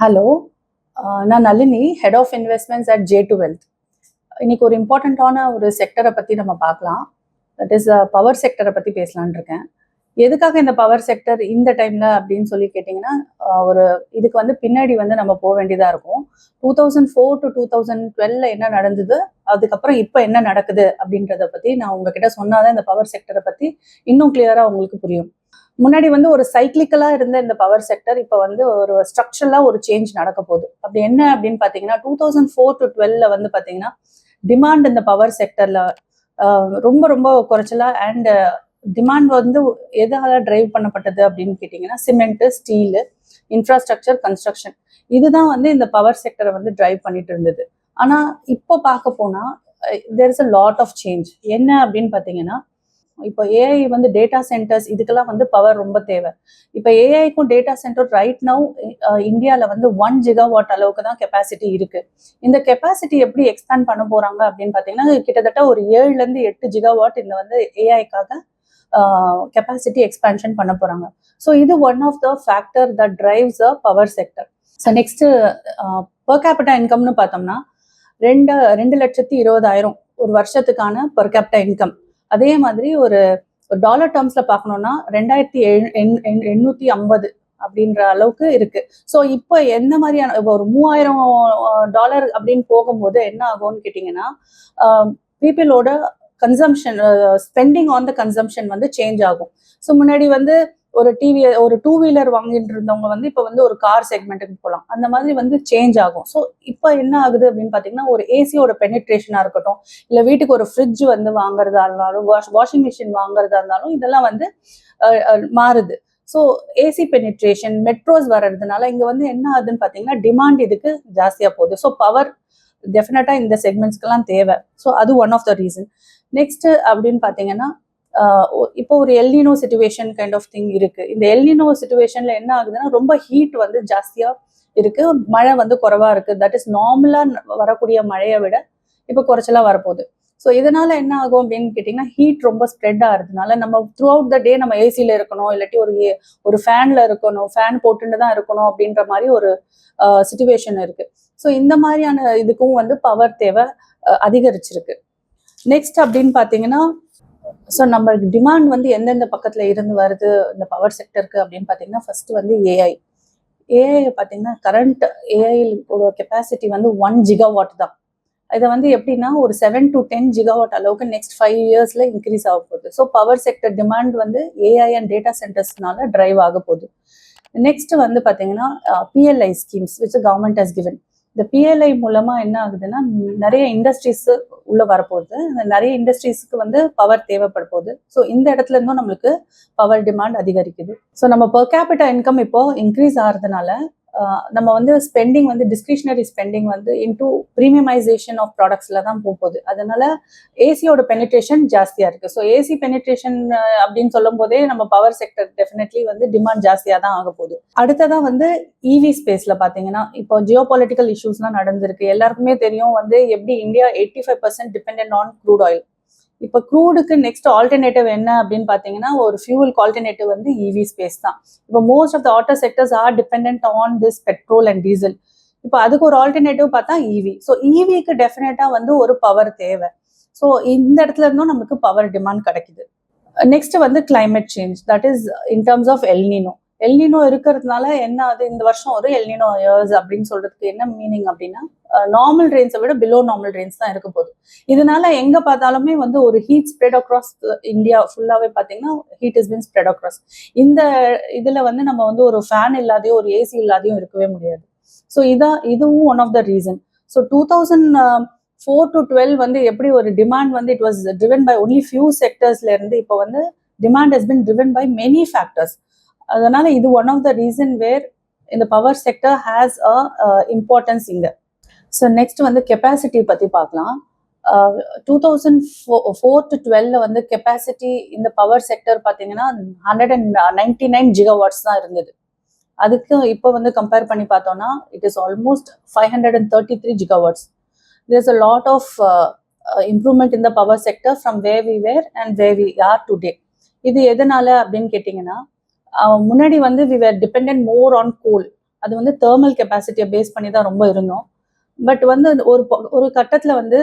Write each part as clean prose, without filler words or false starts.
Hello. நான் Nalini, head of investments at J2 wealth. இன்னைக்கு ஒரு இம்பார்ட்டண்ட்டான ஒரு செக்டரை பற்றி நம்ம பார்க்கலாம். தட் இஸ் பவர் செக்டரை பற்றி பேசலான் இருக்கேன். எதுக்காக இந்த பவர் செக்டர் இந்த டைமில் அப்படின்னு சொல்லி கேட்டிங்கன்னா, ஒரு இதுக்கு வந்து பின்னாடி வந்து நம்ம போக வேண்டியதாக இருக்கும். 2004 to 2012 என்ன நடந்தது, அதுக்கப்புறம் இப்போ என்ன நடக்குது அப்படின்றத பற்றி நான் உங்ககிட்ட சொன்னாதான் இந்த பவர் செக்டரை பற்றி இன்னும் கிளியராக உங்களுக்கு புரியும். முன்னாடி வந்து ஒரு சைக்கிளிக்கலா இருந்த இந்த பவர் செக்டர் இப்போ வந்து ஒரு ஸ்ட்ரக்சரலா ஒரு சேஞ்ச் நடக்க போகுது. அப்படி என்ன அப்படின்னு பாத்தீங்கன்னா 2004 to 12 வந்து பாத்தீங்கன்னா டிமாண்ட் இந்த பவர் செக்டர்ல ரொம்ப ரொம்ப குறைச்சலா அண்ட் டிமாண்ட் வந்து எதால டிரைவ் பண்ணப்பட்டது அப்படின்னு கேட்டீங்கன்னா சிமெண்ட், ஸ்டீல், இன்ஃப்ராஸ்ட்ரக்சர், கன்ஸ்ட்ரக்ஷன், இதுதான் வந்து இந்த பவர் செக்டரை வந்து டிரைவ் பண்ணிட்டு இருந்தது. ஆனா இப்போ பார்க்க போனா there is a lot of change. என்ன அப்படின்னு பாத்தீங்கன்னா இப்போ ஏஐ வந்து டேட்டா சென்டர்ஸ் இதுக்கெல்லாம் வந்து பவர் ரொம்ப தேவை. இப்போ ஏஐக்கும் டேட்டா சென்டர் ரைட் நவ் இந்தியாவில் வந்து 1 GW அளவுக்கு தான் கெப்பாசிட்டி இருக்கு. இந்த கெப்பாசிட்டி எப்படி எக்ஸ்பேண்ட் பண்ண போறாங்க அப்படின்னு பார்த்தீங்கன்னா கிட்டத்தட்ட ஒரு 7 to 8 GW இந்த வந்து ஏஐக்காக கெப்பாசிட்டி எக்ஸ்பேன்ஷன் பண்ண போறாங்க. ஸோ இது one of the factor that drives a power sector. So next per capita இன்கம்னு பார்த்தோம்னா 2,20,000 ஒரு வருஷத்துக்கான பெர் கேபிட்டா இன்கம். அதே மாதிரி ஒரு டாலர் டேர்ம்ஸ்ல பார்க்கணும்னா 2,850 அப்படின்ற அளவுக்கு இருக்கு. ஸோ இப்போ எந்த மாதிரியான ஒரு $3,000 அப்படின்னு போகும்போது என்ன ஆகும்னு கேட்டிங்கன்னா பீப்புளோட consumption, spending on the consumption வந்து சேஞ்ச் ஆகும். ஸோ முன்னாடி வந்து ஒரு ஒரு 2 வீலர் வாங்கிட்டு இருந்தவங்க வந்து இப்போ வந்து ஒரு கார் செக்மெண்ட்டுக்கு போகலாம். அந்த மாதிரி வந்து சேஞ்ச் ஆகும். ஸோ இப்போ என்ன ஆகுது அப்படின்னு பார்த்தீங்கன்னா ஒரு ஏசியோட பெனிட்ரேஷனாக இருக்கட்டும், இல்லை வீட்டுக்கு ஒரு ஃப்ரிட்ஜ் வந்து வாங்குறதா இருந்தாலும், வாஷிங் மிஷின் வாங்குறதா இருந்தாலும் இதெல்லாம் வந்து மாறுது. ஸோ ஏசி பெனிட்ரேஷன், மெட்ரோஸ் வர்றதுனால இங்கே வந்து என்ன ஆகுதுன்னு பார்த்தீங்கன்னா டிமாண்ட் இதுக்கு ஜாஸ்தியாக போகுது. ஸோ பவர் டெஃபினட்டாக இந்த செக்மெண்ட்ஸ்க்கெல்லாம் தேவை. ஸோ அது one of the reason. Next அப்படின்னு பார்த்தீங்கன்னா இப்போ ஒரு El Nino situation kind of thing இருக்கு. இந்த எல்னினோ சிச்சுவேஷன்ல என்ன ஆகுதுன்னா ரொம்ப ஹீட் வந்து ஜாஸ்தியா இருக்கு, மழை வந்து குறைவா இருக்கு. தட் இஸ் நார்மலா வரக்கூடிய மழையை விட இப்போ குறைச்சலா வரப்போகுது. ஸோ இதனால என்ன ஆகும் அப்படின்னு கேட்டிங்கன்னா ஹீட் ரொம்ப ஸ்ப்ரெட் ஆகிறதுனால நம்ம த்ரூ அவுட் த டே நம்ம ஏசியில் இருக்கணும், இல்லாட்டி ஒரு ஃபேனில் இருக்கணும், ஃபேன் போட்டுட்டு தான் இருக்கணும் அப்படின்ற மாதிரி ஒரு சிச்சுவேஷன் இருக்கு. ஸோ இந்த மாதிரியான இதுக்கும் வந்து பவர் தேவை அதிகரிச்சிருக்கு. நெக்ஸ்ட் அப்படின்னு பார்த்தீங்கன்னா ஸோ நம்ம டிமாண்ட் வந்து எந்தெந்த பக்கத்தில் இருந்து வருது இந்த பவர் செக்டருக்கு அப்படின்னு பார்த்தீங்கன்னா ஃபர்ஸ்ட் வந்து ஏஐ. ஏஐ பார்த்தீங்கன்னா கரண்ட் ஏஐயோட கெப்பாசிட்டி வந்து 1 GW தான். இதை வந்து எப்படின்னா ஒரு 7 to 10 GW அளவுக்கு நெக்ஸ்ட் 5 yearsல இன்க்ரீஸ் ஆக போகுது. ஸோ பவர் செக்டர் டிமாண்ட் வந்து ஏஐ அண்ட் டேட்டா சென்டர்ஸ்னால டிரைவ் ஆக போகுது. நெக்ஸ்ட் வந்து பார்த்தீங்கன்னா PLI schemes which government has given. இந்த பிஎல்ஐ மூலமா என்ன ஆகுதுன்னா நிறைய இண்டஸ்ட்ரீஸ் உள்ள வரப்போகுது. நிறைய இண்டஸ்ட்ரீஸ்க்கு வந்து பவர் தேவைப்பட போகுது. ஸோ இந்த இடத்துல இருந்தும் நம்மளுக்கு பவர் டிமாண்ட் அதிகரிக்குது. ஸோ நம்ம பெர் கேபிட்டா இன்கம் இப்போ இன்க்ரீஸ் ஆகிறதுனால நம்ம வந்து ஸ்பெண்டிங் வந்து டிஸ்கிரிஷனரி ஸ்பெண்டிங் வந்து இன்டூ ப்ரீமியமைசேஷன் ஆஃப் ப்ராடக்ட்ஸ்ல தான் போகுது. அதனால ஏசியோட பெனிட்ரேஷன் ஜாஸ்தியா இருக்கு. ஸோ ஏசி பெனிட்ரேஷன் அப்படின்னு சொல்லும் போதே நம்ம பவர் செக்டர் டெஃபினெட்லி வந்து டிமாண்ட் ஜாஸ்தியா தான் ஆக போகுது. அடுத்ததான் வந்து இவி ஸ்பேஸ்ல பாத்தீங்கன்னா இப்போ ஜியோ பொலிட்டிக்கல் இஷ்யூஸ்லாம் நடந்திருக்கு. எல்லாருக்குமே தெரியும் வந்து எப்படி India 85% depend on crude oil. இப்போ க்ரூடுக்கு நெக்ஸ்ட் ஆல்டர்னேட்டிவ் என்ன அப்படின்னு பார்த்தீங்கன்னா ஒரு ஃபியூவலுக்கு ஆல்டர்னேட்டிவ் வந்து இவி ஸ்பேஸ் தான். இப்போ most of the auto sectors are depend on this petrol and diesel. இப்போ அதுக்கு ஒரு ஆல்டர்னேட்டிவ் பார்த்தா இவி. ஸோ இவிக்கு டெஃபினட்டா வந்து ஒரு பவர் தேவை. ஸோ இந்த இடத்துல இருந்தும் நமக்கு பவர் டிமாண்ட் கிடைக்குது. நெக்ஸ்ட் வந்து climate change, that is in terms of El Nino. El Nino இருக்கிறதுனால என்ன ஆகுது, இந்த வருஷம் ஒரு எல்னினோ இயர்ஸ் அப்படின்னு சொல்றதுக்கு என்ன மீனிங் அப்படின்னா நார்மல் ரெயின்ஸை விட பிலோ நார்மல் ரெயின்ஸ் தான் இருக்க போகுது. இதனால எங்க பார்த்தாலுமே வந்து ஒரு ஹீட் ஸ்ப்ரெட் அக்ராஸ் இந்தியா ஃபுல்லாவே பார்த்தீங்கன்னா heat is been spread across. இந்த இதுல வந்து நம்ம வந்து ஒரு ஃபேன் இல்லாதையும் ஒரு ஏசி இல்லாதையும் இருக்கவே முடியாது. ஸோ இதுவும் one of the reason. So 2004 to 12 வந்து எப்படி ஒரு டிமாண்ட் வந்து it was driven by only few செக்டர்ஸ்ல இருந்து இப்போ வந்து demand has been driven by many factors. அதனால இது one of the reason where இந்த power sector has a importance இங்க. ஸோ நெக்ஸ்ட் வந்து கெப்பாசிட்டி பத்தி பார்க்கலாம். 2004 to 12 வந்து கெப்பாசிட்டி இந்த பவர் செக்டர் பார்த்தீங்கன்னா 199 GW தான் இருந்தது. அதுக்கு இப்போ வந்து கம்பேர் பண்ணி பார்த்தோம்னா it is almost 533 GW. there's a lot of improvement in the power sector from where we were and where we are today. இது எதனால அப்படின்னு கேட்டிங்கன்னா முன்னாடி வந்து we were dependent more on coal. அது வந்து தெர்மல் கெப்பாசிட்டியை பேஸ் பண்ணி தான் ரொம்ப இருந்தோம். பட் வந்து ஒரு கட்டத்தில் வந்து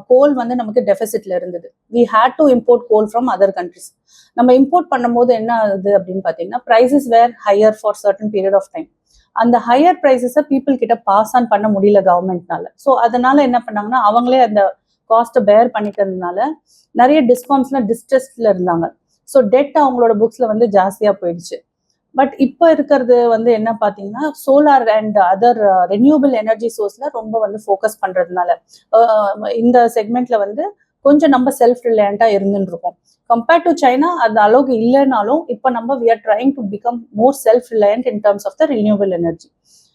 கோல் வந்து நமக்கு டெபிசிட்ல இருந்தது. We had to import coal from other countries. நம்ம இம்போர்ட் பண்ணும்போது என்ன ஆகுது அப்படின்னு பார்த்தீங்கன்னா, prices were higher for certain period of time. அந்த ஹையர் ப்ரைஸஸை பீப்புள் கிட்ட பாஸ் ஆன் பண்ண முடியல கவர்மெண்ட்னால. ஸோ அதனால என்ன பண்ணாங்கன்னா, அவங்களே அந்த காஸ்ட்டை பேர் பண்ணிக்கிறதுனால நிறைய டிஸ்காம்ஸ்லாம் டிஸ்ட்ரெஸ்ல இருந்தாங்க. ஸோ டெட் அவங்களோட புக்ஸ்ல வந்து ஜாஸ்தியாக போயிடுச்சு. பட் இப்போ இருக்கிறது வந்து என்ன பார்த்தீங்கன்னா, solar and other renewable energy சோர்ஸ்ல ரொம்ப வந்து ஃபோக்கஸ் பண்றதுனால இந்த செக்மெண்ட்ல வந்து கொஞ்சம் நம்ம செல்ஃப் ரிலையண்டா இருந்துட்டு இருக்கோம். கம்பேர்ட் டு சைனா அந்த அளவுக்கு இல்லைனாலும் இப்போ நம்ம we are trying to become more self reliant in terms of the renewable energy.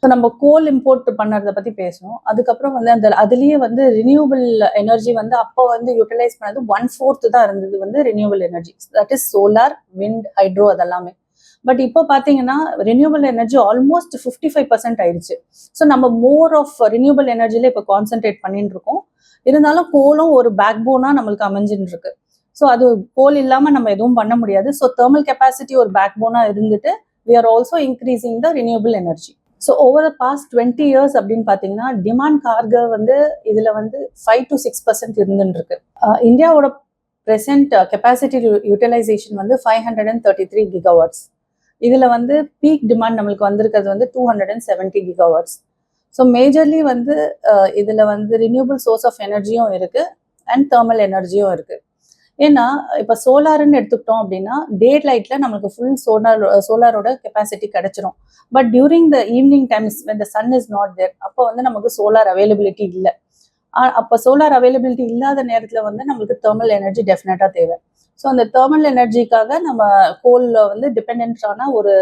So நம்ம கோல் இம்போர்ட் பண்ணுறத பற்றி பேசணும். அதுக்கப்புறம் வந்து அதுலேயே வந்து ரினியூபிள் எனர்ஜி வந்து அப்போ வந்து யூட்டிலைஸ் பண்ணது 1/4 தான் இருந்தது வந்து renewable energy. That is solar, wind, hydro அதெல்லாமே. பட் இப்போ பார்த்தீங்கன்னா ரினியூபிள் எனர்ஜி ஆல்மோஸ்ட் 55% ஆயிடுச்சு. ஸோ நம்ம மோர் ஆஃப் ரினியூபிள் எனர்ஜியில் இப்போ கான்சென்ட்ரேட் பண்ணிட்டு இருக்கோம். இருந்தாலும் கோலும் ஒரு பேக் போனாக நம்மளுக்கு அமைஞ்சுட்டு இருக்கு. ஸோ அது கோல் இல்லாமல் நம்ம எதுவும் பண்ண முடியாது. ஸோ தெர்மல் கெப்பாசிட்டி ஒரு பேக் போனாக இருந்துட்டு we are also increasing the renewable energy. So over the past 20 years அப்படின்னு பார்த்தீங்கன்னா டிமாண்ட் கார்கோ வந்து இதில் வந்து 5 to 6% இருந்துட்டு இருக்கு. இந்தியாவோட ப்ரெசென்ட் கெப்பாசிட்டி யூட்டிலைசேஷன் வந்து 533 GW. இதில் வந்து பீக் டிமாண்ட் நம்மளுக்கு வந்திருக்கிறது வந்து 270 GW. ஸோ மேஜர்லி வந்து இதில் வந்து ரினியூபிள் சோர்ஸ் ஆஃப் எனர்ஜியும் இருக்குது அண்ட் தெர்மல் எனர்ஜியும் இருக்குது. ஏன்னா இப்போ சோலார்னு எடுத்துக்கிட்டோம் அப்படின்னா டே லைட்டில் நம்மளுக்கு ஃபுல் சோலாரோட கெப்பாசிட்டி கிடைச்சிரும். But during the evening times when the sun is not there அப்போ வந்து நமக்கு சோலார் அவைலபிலிட்டி இல்லை. அப்போ சோலார் அவைலபிலிட்டி இல்லாத நேரத்தில் வந்து நம்மளுக்கு தெர்மல் எனர்ஜி டெஃபினட்டாக தேவை. ஸோ அந்த தெர்மல் எனர்ஜிக்காக நம்ம கோலில் வந்து டிபெண்டான ஒரு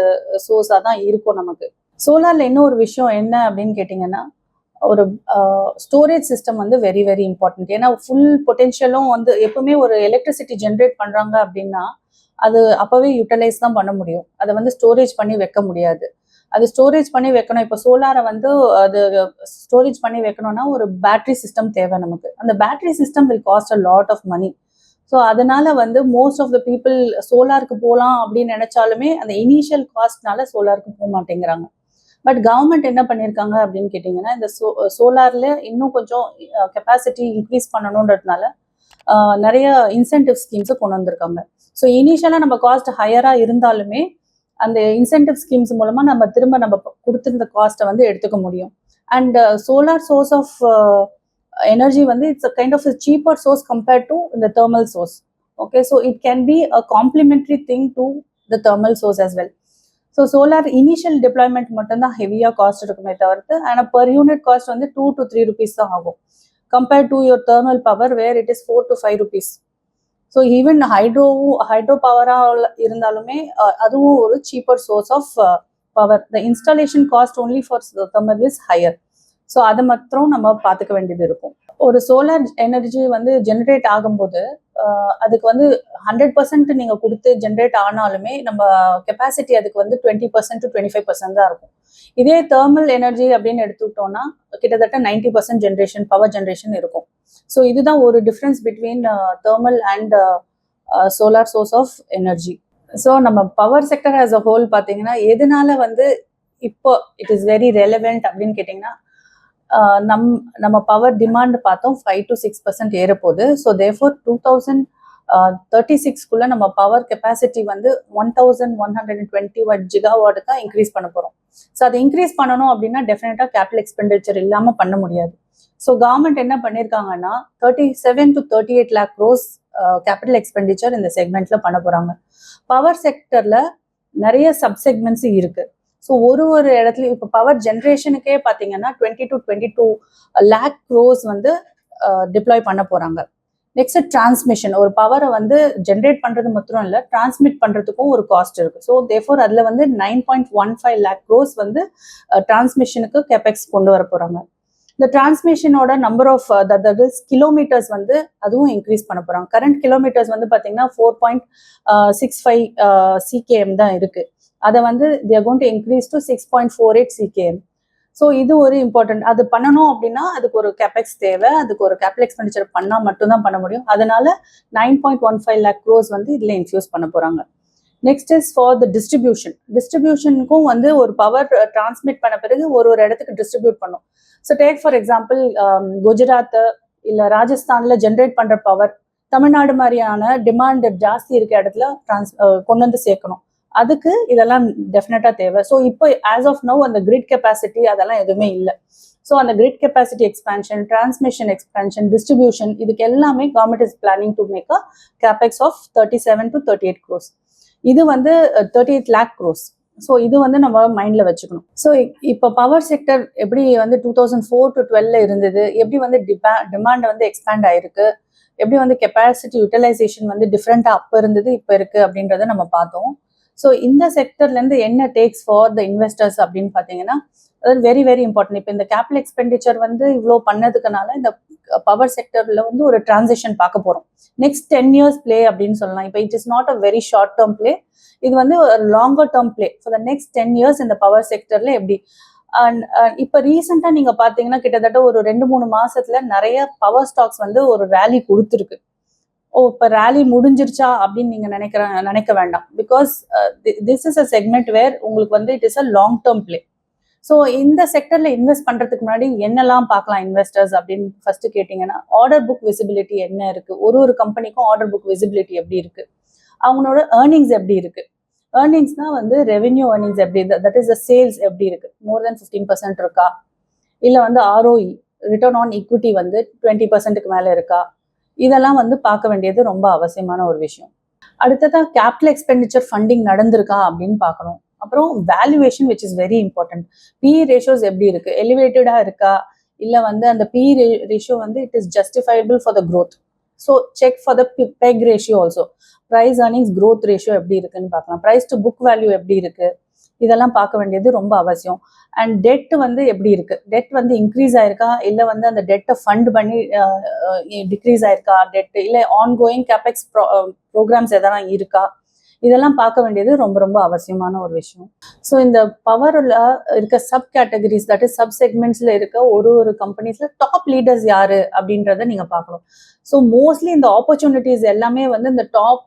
சோர்ஸாக தான் இருக்கும் நமக்கு. சோலாரில் இன்னும் ஒரு விஷயம் என்ன அப்படின்னு கேட்டிங்கன்னா, ஒரு ஸ்டோரேஜ் சிஸ்டம் வந்து வெரி வெரி இம்பார்ட்டன்ட். ஏன்னா ஃபுல் பொட்டென்ஷியலும் வந்து எப்பவுமே ஒரு எலக்ட்ரிசிட்டி ஜென்ரேட் பண்ணுறாங்க அப்படின்னா அது அப்போவே யூட்டிலைஸ் தான் பண்ண முடியும். அதை வந்து ஸ்டோரேஜ் பண்ணி வைக்க முடியாது. அது ஸ்டோரேஜ் பண்ணி வைக்கணும். இப்போ சோலாரை வந்து அது ஸ்டோரேஜ் பண்ணி வைக்கணும்னா ஒரு பேட்டரி சிஸ்டம் தேவை நமக்கு. அந்த battery system will cost a lot of money. So அதனால வந்து மோஸ்ட் ஆஃப் த பீப்புள் சோலாருக்கு போகலாம் அப்படின்னு நினைச்சாலுமே அந்த இனிஷியல் காஸ்ட்னால சோலாருக்கு போக மாட்டேங்கிறாங்க. பட் கவர்மெண்ட் என்ன பண்ணியிருக்காங்க அப்படின்னு கேட்டிங்கன்னா, இந்த சோலாரில் இன்னும் கொஞ்சம் கெப்பாசிட்டி இன்க்ரீஸ் பண்ணணுன்றதுனால நிறைய இன்சென்டிவ் ஸ்கீம்ஸை கொண்டு வந்திருக்காங்க. ஸோ இனிஷியலாக நம்ம காஸ்ட் ஹையராக இருந்தாலுமே அந்த இன்சென்டிவ் ஸ்கீம்ஸ் மூலமாக நம்ம திரும்ப நம்ம கொடுத்துருந்த காஸ்ட்டை வந்து எடுத்துக்க முடியும். And solar source of energy வந்து it's a kind of a cheaper source compared to the thermal source. Okay, so it can be a complementary thing to the thermal source as well. So solar initial deployment மட்டும்தான் ஹெவியாக cost இருக்குமே தவிர்த்து ஆனால் per unit cost வந்து 2 to 3 rupees தான் ஆகும் compared to your thermal power where it is 4 to 5 rupees. So even hydro பவராக இருந்தாலுமே அதுவும் ஒரு cheaper source of power. The installation cost only for thermal is higher. ஸோ அதை மாத்திரம் நம்ம பார்த்துக்க வேண்டியது இருக்கும். ஒரு சோலார் எனர்ஜி வந்து ஜென்ரேட் ஆகும்போது அதுக்கு வந்து 100% நீங்கள் கொடுத்து ஜென்ரேட் ஆனாலுமே நம்ம கெப்பாசிட்டி அதுக்கு வந்து 20% to 25% தான் இருக்கும். இதே தெர்மல் எனர்ஜி அப்படின்னு எடுத்துக்கிட்டோம்னா கிட்டத்தட்ட 90% ஜென்ரேஷன் பவர் ஜென்ரேஷன் இருக்கும். ஸோ இதுதான் ஒரு difference between thermal and solar source of energy. So நம்ம power sector as a whole பார்த்தீங்கன்னா எதனால வந்து இப்போ இட் இஸ் வெரி ரெலவெண்ட் அப்படின்னு கேட்டிங்கன்னா, நம்ம பவர் டிமாண்ட் பார்த்தோம் 5 to 6% ஏறப்போகுது. ஸோ தேர்ஃபோர் 2036 நம்ம பவர் கெப்பாசிட்டி வந்து 1121 GW தான் இன்க்ரீஸ் பண்ண போகிறோம். ஸோ அதை இன்க்ரீஸ் பண்ணணும் அப்படின்னா டெஃபினட்டாக கேபிட்டல் எக்ஸ்பெண்டிச்சர் இல்லாமல் பண்ண முடியாது. ஸோ கவர்மெண்ட் என்ன பண்ணியிருக்காங்கன்னா 37 to 38 lakh crores capital expenditure இந்த செக்மெண்ட்ல பண்ண போகிறாங்க. பவர் செக்டரில் நிறைய சப்செக்மெண்ட்ஸ் இருக்குது. ஸோ ஒரு இடத்துலையும் இப்போ பவர் ஜென்ரேஷனுக்கே பார்த்தீங்கன்னா 20 to 22 lakh crores வந்து டிப்ளாய் பண்ண போகிறாங்க. நெக்ஸ்ட் டிரான்ஸ்மிஷன், ஒரு பவரை வந்து ஜென்ரேட் பண்ணுறது மாத்திரம் இல்லை டிரான்ஸ்மிட் பண்ணுறதுக்கும் ஒரு காஸ்ட் இருக்குது. ஸோ தேர்ஃபோர் அதில் வந்து 9.15 lakh crores வந்து டிரான்ஸ்மிஷனுக்கு கேபெக்ஸ் கொண்டு வர போகிறாங்க. இந்த டிரான்ஸ்மிஷனோட நம்பர் ஆஃப் கிலோமீட்டர்ஸ் வந்து அதுவும் இன்க்ரீஸ் பண்ண போகிறாங்க. கரண்ட் கிலோமீட்டர்ஸ் வந்து பார்த்தீங்கன்னா 4.65 CKM தான் இருக்குது. அதை வந்து they are going to increase to 6.48 CKM. So இது ஒரு இம்பார்ட்டன்ட். அது பண்ணணும் அப்படின்னா அதுக்கு ஒரு கேபெக்ஸ் தேவை, அதுக்கு ஒரு கேபிட்டல் எக்ஸ்பெண்டிச்சர் பண்ணால் மட்டும்தான் பண்ண முடியும். அதனால 9.15 lakh crores வந்து இதில் இன்ஃபியூஸ் பண்ண போகிறாங்க. நெக்ஸ்ட் இஸ் ஃபார் த டிஸ்ட்ரிபியூஷனுக்கும் வந்து ஒரு பவர் டிரான்ஸ்மிட் பண்ண பிறகு ஒரு இடத்துக்கு டிஸ்ட்ரிபியூட் பண்ணும். So take for example Gujarat இல்லை ராஜஸ்தான்ல ஜென்ரேட் பண்ற பவர் தமிழ்நாடு மாதிரியான டிமாண்ட் ஜாஸ்தி இருக்க இடத்துல கொண்டு வந்து சேர்க்கணும். அதுக்கு இதெல்லாம் டெஃபினட்டா தேவை. ஸோ இப்போ ஆஸ் ஆஃப் நவ் அந்த கிரிட் கெப்பாசிட்டி அதெல்லாம் எதுவுமே இல்லை. ஸோ அந்த grid capacity expansion, transmission expansion, distribution, இதுக்கு எல்லாமே government is planning to make a capex of 37 to 38 crores. இது வந்து 38 lakh crores. ஸோ இது வந்து நம்ம மைண்ட்ல வச்சுக்கணும். ஸோ இப்போ பவர் செக்டர் எப்படி வந்து 2004 to 12 இருந்தது, எப்படி வந்து டிமாண்ட் வந்து எக்ஸ்பேண்ட் ஆயிருக்கு, எப்படி வந்து கெப்பாசிட்டி யூட்டிலைசேஷன் வந்து டிஃப்ரெண்டா அப்போ இருந்தது இப்போ இருக்கு அப்படின்றத நம்ம பார்த்தோம். ஸோ இந்த செக்டர்ல இருந்து என்ன டேக்ஸ் ஃபார் த இன்வெஸ்டர்ஸ் அப்படின்னு பார்த்தீங்கன்னா அது வெரி வெரி இம்பார்ட்டன்ட். இப்போ இந்த கேபிட்டல் எக்ஸ்பெண்டிச்சர் வந்து இவ்வளோ பண்ணதுக்குனால இந்த பவர் செக்டர்ல வந்து ஒரு டிரான்சிஷன் பார்க்க போறோம். நெக்ஸ்ட் 10 years பிளே அப்படின்னு சொல்லலாம். இப்போ it is not a very short term play, இது வந்து ஒரு longer term play for the next 10 years இந்த பவர் செக்டர்ல எப்படி. அண்ட் இப்போ ரீசெண்டாக நீங்க பார்த்தீங்கன்னா கிட்டத்தட்ட ஒரு 2-3 மாசத்துல நிறைய பவர் ஸ்டாக்ஸ் வந்து ஒரு ரேலி கொடுத்துருக்கு. இப்போ ரேலி முடிஞ்சிருச்சா அப்படின்னு நீங்க நினைக்க வேண்டாம். Because this is a segment where உங்களுக்கு வந்து it is a long term play. So இந்த செக்டர்ல இன்வெஸ்ட் பண்றதுக்கு முன்னாடி என்னெல்லாம் பார்க்கலாம் இன்வெஸ்டர்ஸ் அப்படின்னு ஃபர்ஸ்ட் கேட்டீங்கன்னா, ஆர்டர் புக் விசிபிலிட்டி என்ன இருக்கு, ஒரு கம்பெனிக்கும் ஆர்டர் புக் விசிபிலிட்டி எப்படி இருக்கு, அவங்களோட ஏர்னிங்ஸ் எப்படி இருக்கு. ஏர்னிங்ஸ்னா வந்து ரெவென்யூ ஏர்னிங்ஸ் எப்படி, தட் இஸ் த சேல்ஸ் எப்படி இருக்கு, மோர் தென் 15% இருக்கா, இல்லை வந்து ROE ரிட்டர்ன் ஆன் ஈக்விட்டி வந்து 20%க்கு மேலே இருக்கா, இதெல்லாம் வந்து பார்க்க வேண்டியது ரொம்ப அவசியமான ஒரு விஷயம். அடுத்ததான் கேபிட்டல் எக்ஸ்பெண்டிச்சர் ஃபண்டிங் நடந்திருக்கா அப்படின்னு பார்க்கணும். அப்புறம் valuation which is very important. PE ratios எப்படி இருக்கு, எலிவேட்டடா இருக்கா, இல்லை வந்து அந்த PE ரேஷியோ வந்து it is justifiable for the growth. So check for the PEG ratio also. Price earnings growth ratio எப்படி இருக்குன்னு பார்க்கலாம். ப்ரைஸ் டு புக் வேல்யூ எப்படி இருக்கு, இதெல்லாம் பார்க்க வேண்டியது ரொம்ப அவசியம். அண்ட் டெட் வந்து எப்படி இருக்கு, டெட் வந்து இன்க்ரீஸ் ஆயிருக்கா, இல்லை வந்து அந்த டெட்டை ஃபண்ட் பண்ணி டிக்ரீஸ் ஆயிருக்கா டெட், இல்லை ஆன்கோயிங் கேபெக்ஸ் ப்ரோக்ராம்ஸ் எதனா இருக்கா, இதெல்லாம் பார்க்க வேண்டியது ரொம்ப ரொம்ப அவசியமான ஒரு விஷயம். ஸோ இந்த பவர்ல இருக்க sub categories, that is sub செக்மெண்ட்ஸ்ல இருக்க ஒரு கம்பெனிஸ்ல டாப் லீடர்ஸ் யாரு அப்படின்றத நீங்க பார்க்கணும். ஸோ மோஸ்ட்லி இந்த ஆப்பர்ச்சுனிட்டிஸ் எல்லாமே வந்து இந்த top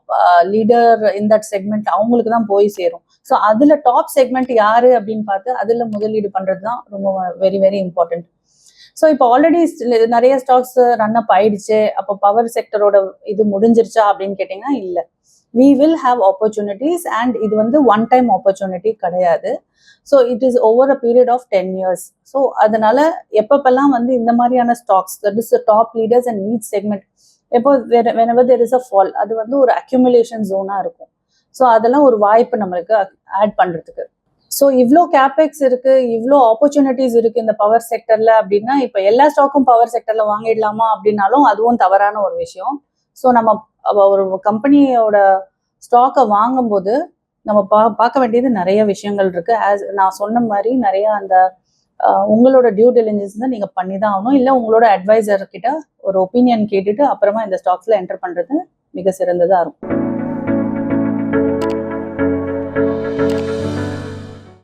leader in that segment அவங்களுக்கு தான் போய் சேரும். ஸோ அதுல டாப் செக்மெண்ட் யாரு அப்படின்னு பார்த்து அதுல முதலீடு பண்றது தான் ரொம்ப வெரி வெரி இம்பார்ட்டன்ட். ஸோ இப்போ ஆல்ரெடி நிறைய ஸ்டாக்ஸ் ரன் அப் ஆயிடுச்சு, அப்போ பவர் செக்டரோட இது முடிஞ்சிருச்சா அப்படின்னு கேட்டீங்கன்னா இல்லை. we will have opportunities and இது வந்து ஒன் டைம் ஆப்பர்ச்சுனிட்டி கிடையாது. So it is over a period of 10 years. So அதனால எப்பப்பெல்லாம் வந்து இந்த மாதிரியான stocks that is top leaders and niche segment எப்போ whenever there is a fall அது வந்து ஒரு அக்யூமுலேஷன் ஜோனா இருக்கும். ஸோ அதெல்லாம் ஒரு வாய்ப்பு நம்மளுக்கு ஆட் பண்றதுக்கு. ஸோ இவ்வளோ கேபெக்ஸ் இருக்கு, இவ்வளோ ஆப்பர்ச்சுனிட்டிஸ் இருக்கு இந்த பவர் செக்டர்ல அப்படின்னா இப்போ எல்லா ஸ்டாக்கும் பவர் செக்டர்ல வாங்கிடலாமா அப்படின்னாலும் அதுவும் தவறான ஒரு விஷயம். ஸோ நம்ம ஒரு கம்பெனியோட ஸ்டாக்கை வாங்கும்போது நம்ம பார்க்க வேண்டியது நிறைய விஷயங்கள் இருக்கு. ஆஸ் நான் சொன்ன மாதிரி நிறைய அந்த உங்களோட டியூ டெலிஜென்ஸ் தான் நீங்க பண்ணி தான் ஆகணும். இல்லை உங்களோட அட்வைசர் கிட்ட ஒரு ஒப்பீனியன் கேட்டுட்டு அப்புறமா இந்த ஸ்டாக்ஸ்ல என்டர் பண்றது மிக சிறந்ததா இருக்கும்.